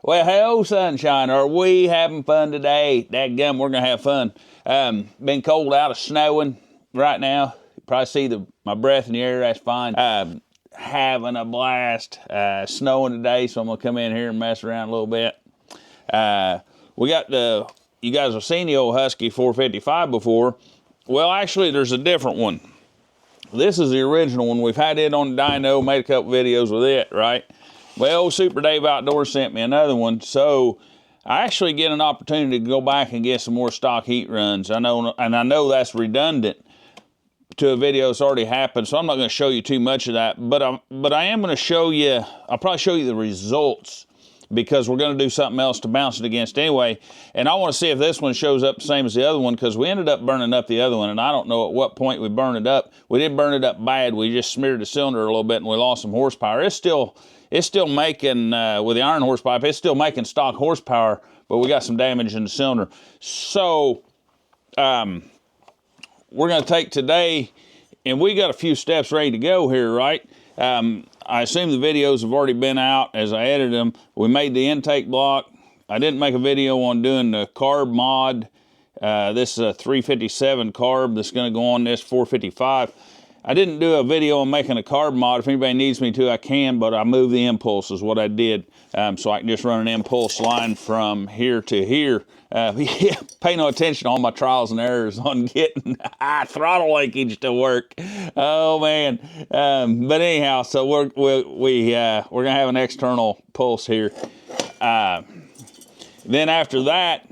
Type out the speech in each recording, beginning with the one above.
Well, hell, sunshine, are we having fun today? Dadgum, we're going to have fun. Been cold out, it's snowing right now. You probably see my breath in the air, that's fine. Having a blast. Snowing today, so I'm going to come in here and mess around a little bit. We got you guys have seen the old Husky 455 before. Well, actually, there's a different one. This is the original one. We've had it on the dyno, made a couple videos with it, right? Well, Super Dave Outdoors sent me another one, so I actually get an opportunity to go back and get some more stock heat runs. I know that's redundant to a video that's already happened, so I'm not going to show you too much of that. But I am going to show you. I'll probably show you the results because we're going to do something else to bounce it against anyway. And I want to see if this one shows up the same as the other one, because we ended up burning up the other one, and I don't know at what point we burned it up. We didn't burn it up bad. We just smeared the cylinder a little bit, and we lost some horsepower. It's still making, with the iron horse pipe, it's still making stock horsepower, but we got some damage in the cylinder. So, we're going to take today, and we got a few steps ready to go here, right? I assume the videos have already been out as I edited them. We made the intake block. I didn't make a video on doing the carb mod. This is a 357 carb that's going to go on this 455. I didn't do a video on making a carb mod. If anybody needs me to, I can, but I moved the impulse is what I did. So I can just run an impulse line from here to here. Yeah, pay no attention to all my trials and errors on getting throttle linkage to work. Oh man! But anyhow, so we're gonna have an external pulse here. Then after that,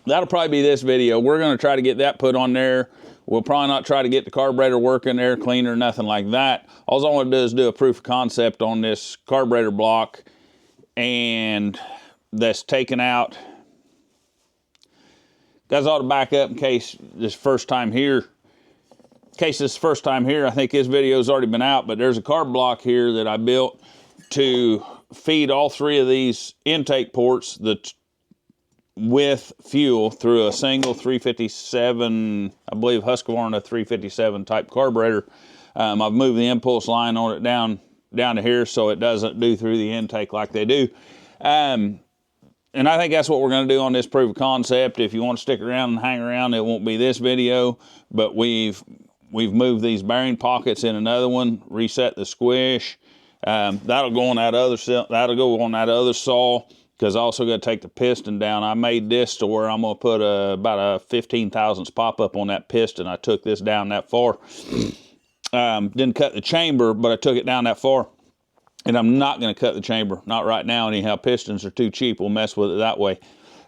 that'll probably be this video. We're gonna try to get that put on there. We'll probably not try to get the carburetor working, air cleaner, nothing like that. All I want to do is do a proof of concept on this carburetor block, and that's taken out. Guys ought to back up in case this first time here. I think this video's already been out, but there's a carb block here that I built to feed all three of these intake ports with fuel through a single 357, I believe Husqvarna 357 type carburetor. I've moved the impulse line on it down to here so it doesn't do through the intake like they do. And I think that's what we're going to do on this proof of concept. If you want to stick around and hang around, it won't be this video, but we've moved these bearing pockets in another one, reset the squish. That'll go on that other saw, because I also got to take the piston down. I made this to where I'm going to put about a 15 thousandths pop up on that piston. I took this down that far. Didn't cut the chamber, but I took it down that far. And I'm not going to cut the chamber. Not right now, anyhow. Pistons are too cheap. We'll mess with it that way.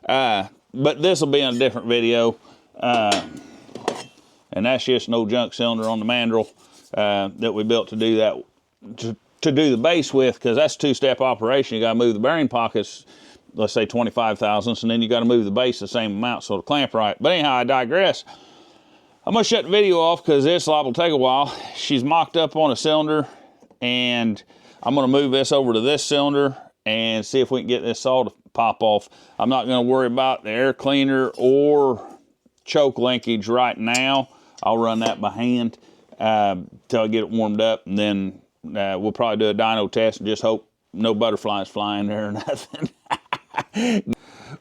But this will be in a different video. And that's just an old junk cylinder on the mandrel that we built to do that, to do the base with, because that's a two-step operation. You got to move the bearing pockets, let's say 25 thousandths, and then you got to move the base the same amount so it'll clamp right. But anyhow, I digress. I'm going to shut the video off because this liable to take a while. She's mocked up on a cylinder, and I'm going to move this over to this cylinder and see if we can get this saw to pop off. I'm not going to worry about the air cleaner or choke linkage right now. I'll run that by hand till I get it warmed up, and then we'll probably do a dyno test and just hope no butterflies flying there or nothing.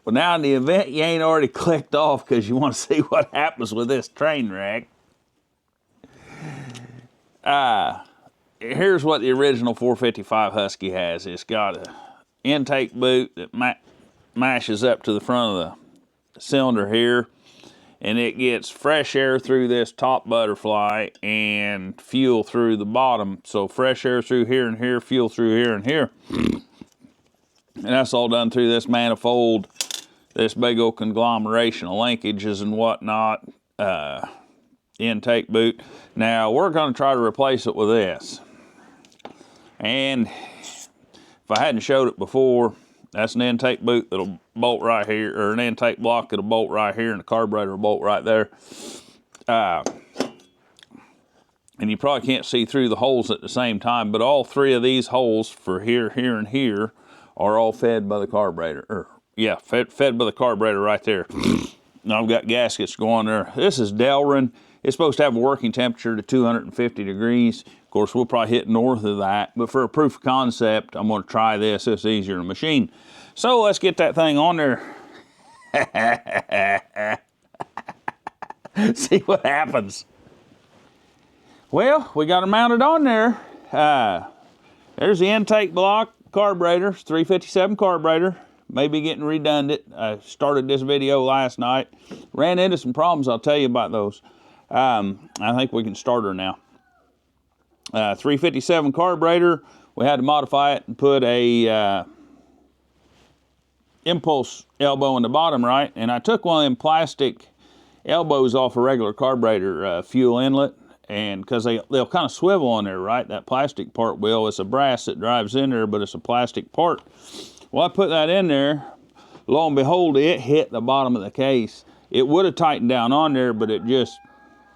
Well, now in the event you ain't already clicked off because you want to see what happens with this train wreck. Here's what the original 455 Husky has. It's got an intake boot that mashes up to the front of the cylinder here, and it gets fresh air through this top butterfly and fuel through the bottom. So fresh air through here and here, fuel through here and here. And that's all done through this manifold, this big old conglomeration of linkages and whatnot, intake boot. Now we're going to try to replace it with this. And if I hadn't showed it before, that's an intake boot that'll bolt right here, or an intake block that'll bolt right here, and the carburetor will bolt right there. And you probably can't see through the holes at the same time, but all three of these holes for here, here, and here are all fed by the carburetor. Fed by the carburetor right there. Now I've got gaskets going there. This is Delrin. It's supposed to have a working temperature to 250 degrees. Of course, we'll probably hit north of that, but for a proof of concept, I'm gonna try this. It's easier to machine. So let's get that thing on there. See what happens. Well, we got it mounted on there. There's the intake block, carburetor, 357 carburetor. Maybe getting redundant. I started this video last night. Ran into some problems, I'll tell you about those. I think we can start her now. 357 carburetor. We had to modify it and put a impulse elbow in the bottom, right? And I took one of them plastic elbows off a regular carburetor fuel inlet, and because they'll kind of swivel on there, right? That plastic part will. It's a brass that drives in there, but it's a plastic part. Well, I put that in there. Lo and behold, it hit the bottom of the case. It would have tightened down on there, but it just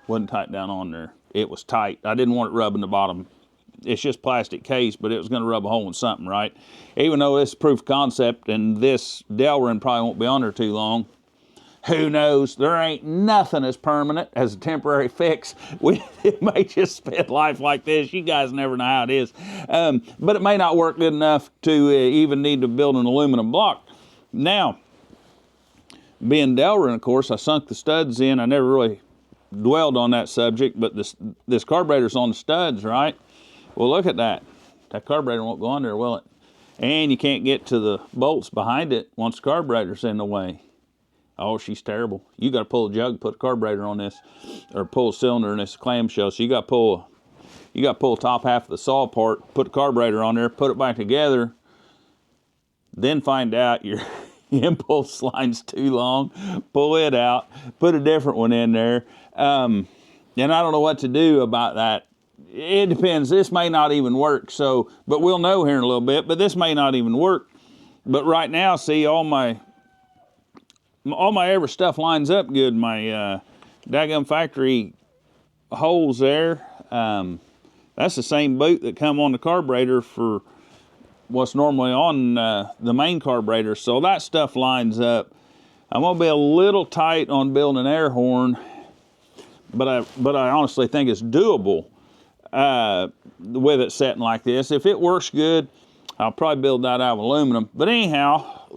wouldn't tighten down on there. It was tight. I didn't want it rubbing the bottom. It's just plastic case, but it was going to rub a hole in something, right? Even though this is proof of concept, and this Delrin probably won't be on there too long. Who knows? There ain't nothing as permanent as a temporary fix. It may just spend life like this. You guys never know how it is. But it may not work good enough to even need to build an aluminum block. Now, being Delrin, of course, I sunk the studs in. I never really dwelled on that subject, but this carburetor's on the studs, right? Well, look at that. That carburetor won't go on there, will it? And you can't get to the bolts behind it once the carburetor's in the way. Oh, she's terrible. You got to pull a jug, put a carburetor on this, or pull a cylinder in this clamshell. So you got to pull the top half of the saw part, put the carburetor on there, put it back together, then find out your impulse line's too long, pull it out, put a different one in there. And I don't know what to do about that. It depends. This may not even work. So, but we'll know here in a little bit. But this may not even work. But right now, see, all my every stuff lines up good. My daggum factory holes there. That's the same boot that come on the carburetor for what's normally on the main carburetor. So that stuff lines up. I'm gonna be a little tight on building an air horn, but I honestly think it's doable with it setting like this. If it works good, I'll probably build that out of aluminum. But anyhow,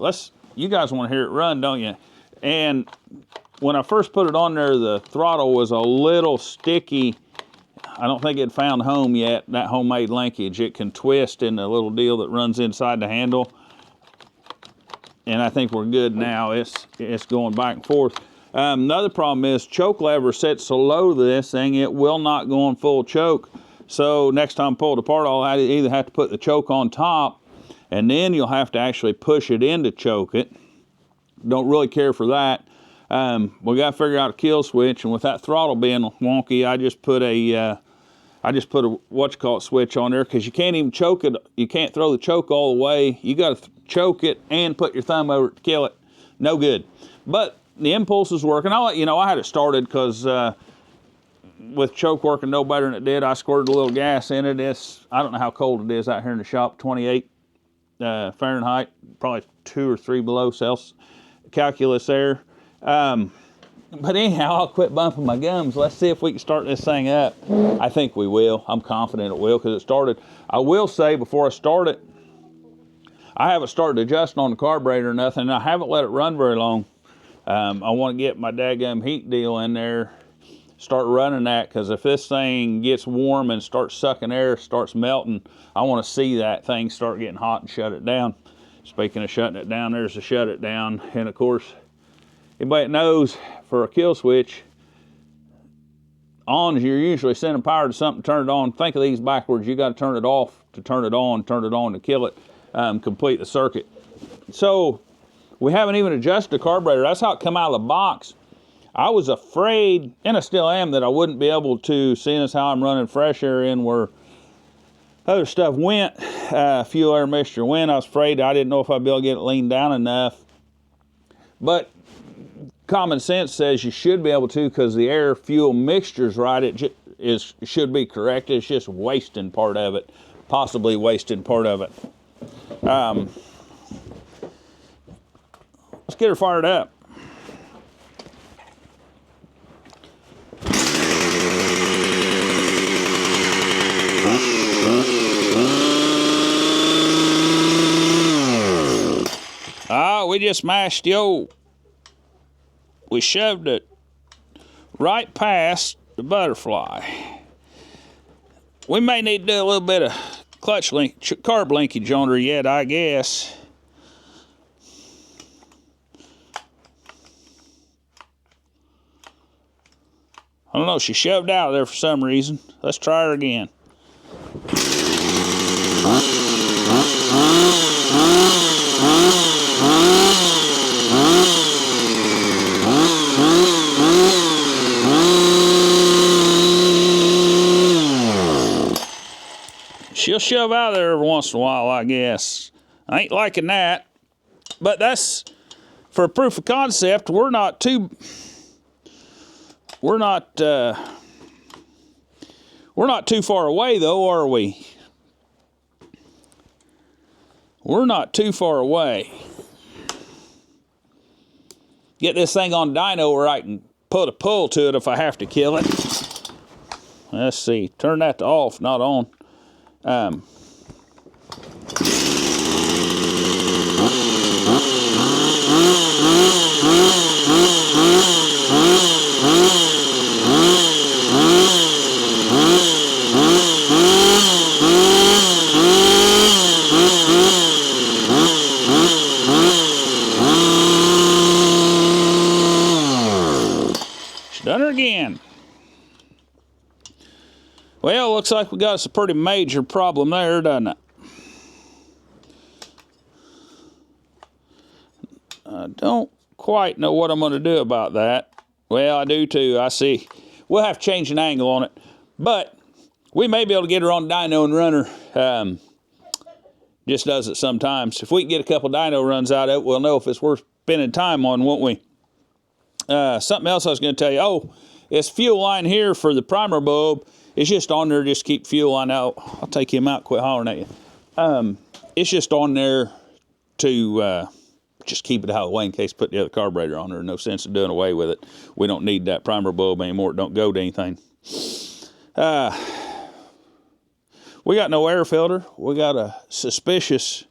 you guys want to hear it run, don't you? And when I first put it on there, the throttle was a little sticky. I don't think it found home yet, that homemade linkage. It can twist in the little deal that runs inside the handle. And I think we're good now. It's going back and forth. Another problem is choke lever set so low to this thing, it will not go on full choke. So next time I pull it apart, I'll either have to put the choke on top, and then you'll have to actually push it in to choke it. Don't really care for that. We got to figure out a kill switch, and with that throttle being wonky, I just put a switch on there, because you can't even choke it. You can't throw the choke all the way. You got to choke it and put your thumb over it to kill it. No good. But the impulse is working. I'll let you know I had it started because with choke working no better than it did, I squirted a little gas in it. I don't know how cold it is out here in the shop, 28 Fahrenheit, probably 2 or 3 below Celsius. Calculus there. But anyhow, I'll quit bumping my gums. Let's see if we can start this thing up. I think we will. I'm confident it will, because it started. I will say before I start it, I haven't started adjusting on the carburetor or nothing, and I haven't let it run very long. I want to get my daggum heat deal in there, start running that, because if this thing gets warm and starts sucking air, starts melting, I want to see that thing start getting hot and shut it down. Speaking of shutting it down, there's a shut it down. And of course, anybody that knows, for a kill switch, on, you're usually sending power to something to turn it on. Think of these backwards. You got to turn it off to turn it on to kill it, complete the circuit. So we haven't even adjusted the carburetor. That's how it come out of the box. I was afraid, and I still am, that I wouldn't be able to, seeing as how I'm running fresh air in where other stuff went, fuel air mixture went. I was afraid I didn't know if I'd be able to get it leaned down enough. But common sense says you should be able to, because the air fuel mixture's right. It should be correct. It's just wasting part of it, possibly wasting part of it. Let's get her fired up. Well, we just mashed the old, we shoved it right past the butterfly. We may need to do a little bit of clutch link, carb linkage on her yet, I guess. I don't know, she shoved out of there for some reason. Let's try her again. She'll shove out of there every once in a while, I guess. I ain't liking that, but that's for a proof of concept. We're not too far away though, are we? We're not too far away. Get this thing on dyno where I can put a pull to it if I have to kill it. Let's see, turn that to off, not on. She's done her again. Well, looks like we got us a pretty major problem there, doesn't it? I don't quite know what I'm going to do about that. Well, I do too, I see. We'll have to change an angle on it. But we may be able to get her on dyno and run her. Just does it sometimes. If we can get a couple dyno runs out of it, we'll know if it's worth spending time on, won't we? Something else I was going to tell you. Oh, it's fuel line here for the primer bulb. It's just on there, just keep fuel line out. I'll take him out, quit hollering at you. It's just on there to just keep it out of the way in case put the other carburetor on there. No sense in doing away with it. We don't need that primer bulb anymore. It don't go to anything. We got no air filter. We got a suspicious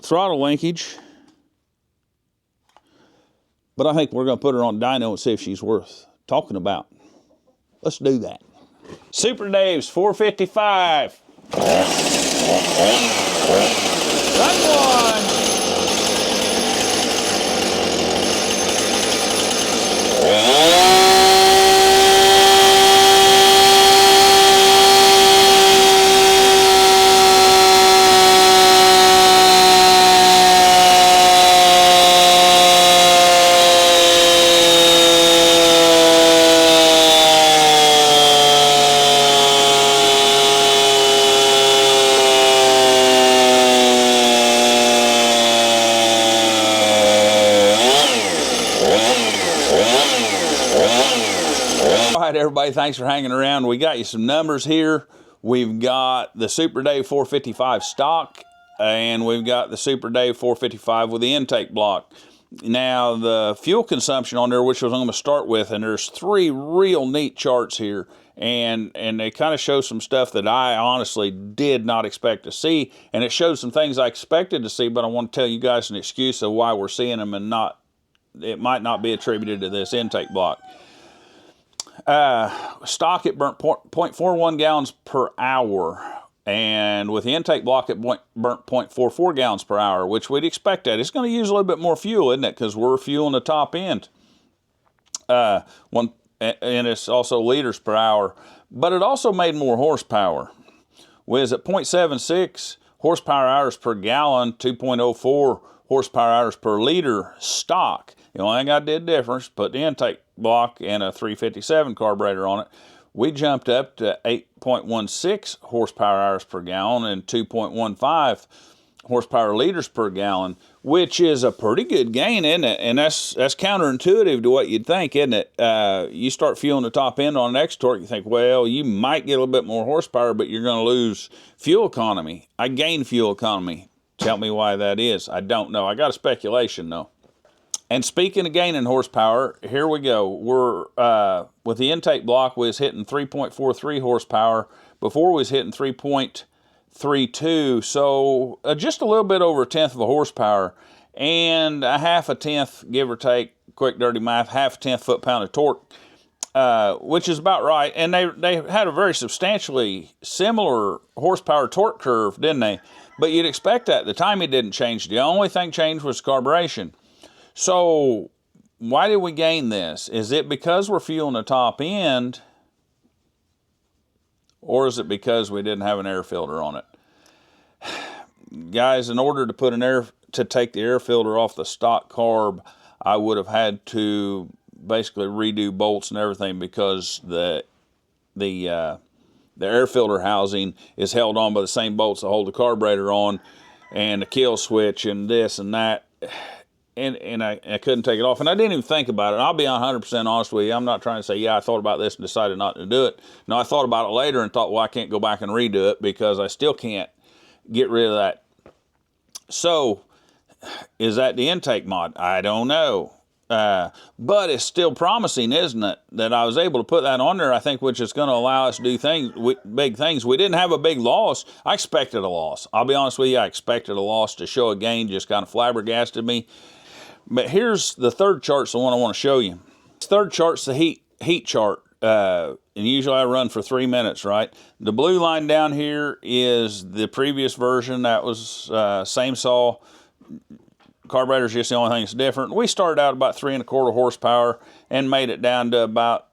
throttle linkage. But I think we're going to put her on dyno and see if she's worth talking about. Let's do that. Super Dave's 455. Run one. Everybody, thanks for hanging around. We got you some numbers here. We've got the Super Dave 455 stock, and we've got the Super Dave 455 with the intake block. Now, the fuel consumption on there, which was I'm going to start with, and there's three real neat charts here, and they kind of show some stuff that I honestly did not expect to see, and it shows some things I expected to see, but I want to tell you guys an excuse of why we're seeing them, and it might not be attributed to this intake block. Stock, it burnt 0.41 gallons per hour, and with the intake block it burnt 0.44 gallons per hour, which we'd expect that. It's going to use a little bit more fuel, isn't it, because we're fueling the top end. And it's also liters per hour, but it also made more horsepower. Was at 0.76 horsepower hours per gallon, 2.04 horsepower hours per liter stock. The only thing I did difference, put the intake block and a 357 carburetor on it. We jumped up to 8.16 horsepower hours per gallon and 2.15 horsepower liters per gallon, which is a pretty good gain, isn't it? And that's counterintuitive to what you'd think, isn't it? You start fueling the top end on an Xtorq, you think, well, you might get a little bit more horsepower, but you're going to lose fuel economy. I gained fuel economy. Tell me why that is. I don't know. I got a speculation, though. And speaking of gaining horsepower, here we go. We're, with the intake block, we was hitting 3.43 horsepower. Before we was hitting 3.38 3.2, so just a little bit over a tenth of a horsepower, and a half a tenth, give or take, quick dirty math, half a tenth foot-pound of torque, which is about right. And they had a very substantially similar horsepower torque curve, didn't they? But you'd expect that. The timing didn't change. The only thing changed was carburation. So why did we gain this? Is it because we're fueling the top end, or is it because we didn't have an air filter on it? Guys, in order to put take the air filter off the stock carb, I would have had to basically redo bolts and everything, because the air filter housing is held on by the same bolts that hold the carburetor on, and the kill switch and this and that, and I couldn't take it off, and I didn't even think about it. I'll be 100% honest with you. I'm not trying to say, yeah, I thought about this and decided not to do it. No, I thought about it later and thought, well, I can't go back and redo it because I still can't get rid of that. So, is that the intake mod? I don't know. But it's still promising, isn't it, that I was able to put that on there, I think, which is going to allow us to do big things. We didn't have a big loss. I expected a loss. I'll be honest with you, I expected a loss. To show a gain just kind of flabbergasted me. But here's the third chart's the one I want to show you. This third chart's the heat chart. And usually I run for 3 minutes, right? The blue line down here is the previous version. That was same saw. Carburetor's just the only thing that's different. We started out about 3 1/4 horsepower and made it down to about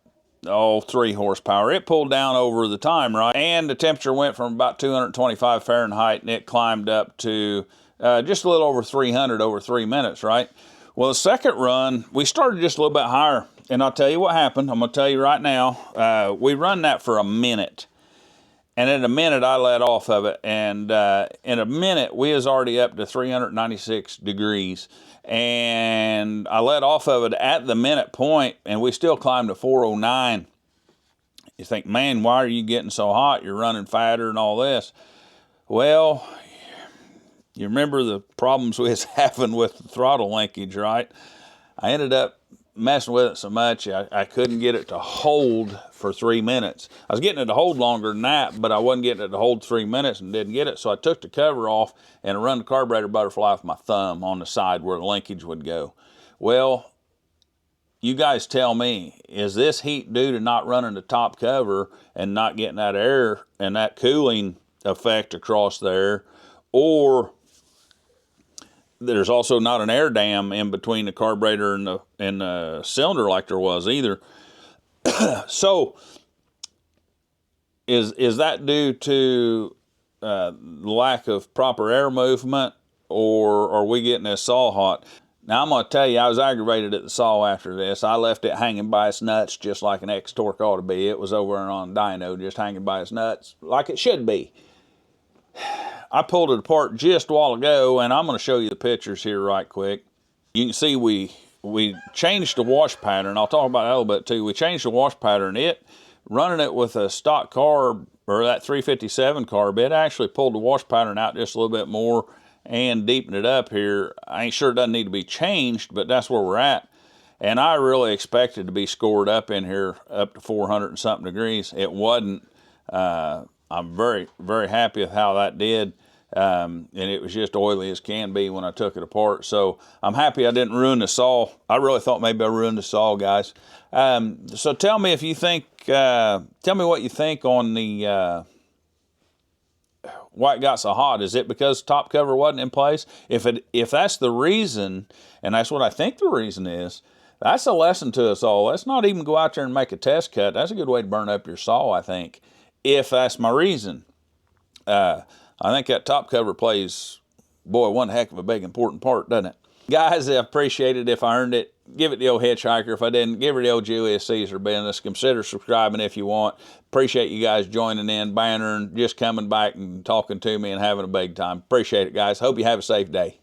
3 horsepower. It pulled down over the time, right? And the temperature went from about 225 Fahrenheit and it climbed up to just a little over 300 over 3 minutes, right? Well, the second run, we started just a little bit higher. And I'll tell you what happened. I'm going to tell you right now. We run that for a minute. And in a minute, I let off of it. And in a minute, we was already up to 396 degrees. And I let off of it at the minute point, and we still climbed to 409. You think, man, why are you getting so hot? You're running fatter and all this. Well, you remember the problems we was having with the throttle linkage, right? I ended up messing with it so much, I couldn't get it to hold for 3 minutes. I was getting it to hold longer than that, but I wasn't getting it to hold 3 minutes and didn't get it. So I took the cover off and I run the carburetor butterfly with my thumb on the side where the linkage would go. Well, you guys tell me, is this heat due to not running the top cover and not getting that air and that cooling effect across there, or there's also not an air dam in between the carburetor and the cylinder like there was either? So, is that due to lack of proper air movement, or are we getting this saw hot? Now, I'm going to tell you, I was aggravated at the saw after this. I left it hanging by its nuts just like an Xtorq ought to be. It was over on Dyno, just hanging by its nuts like it should be. I pulled it apart just a while ago, and I'm going to show you the pictures here right quick. You can see we changed the wash pattern. I'll talk about that a little bit too. We changed the wash pattern. Running it with a stock carb, or that 357 carb, it actually pulled the wash pattern out just a little bit more and deepened it up here. I ain't sure it doesn't need to be changed, but that's where we're at. And I really expected to be scored up in here up to 400 and something degrees. It wasn't. I'm very, very happy with how that did. And it was just oily as can be when I took it apart. So I'm happy I didn't ruin the saw. I really thought maybe I ruined the saw, guys. So tell me if you think, tell me what you think on the, why it got so hot. Is it because top cover wasn't in place? If that's the reason, and that's what I think the reason is, that's a lesson to us all. Let's not even go out there and make a test cut. That's a good way to burn up your saw, I think, if that's my reason. I think that top cover plays, boy, one heck of a big important part, doesn't it? Guys, I appreciate it if I earned it. Give it the old hitchhiker. If I didn't, give her the old Julius Caesar business. Consider subscribing if you want. Appreciate you guys joining in, bannering, just coming back and talking to me and having a big time. Appreciate it, guys. Hope you have a safe day.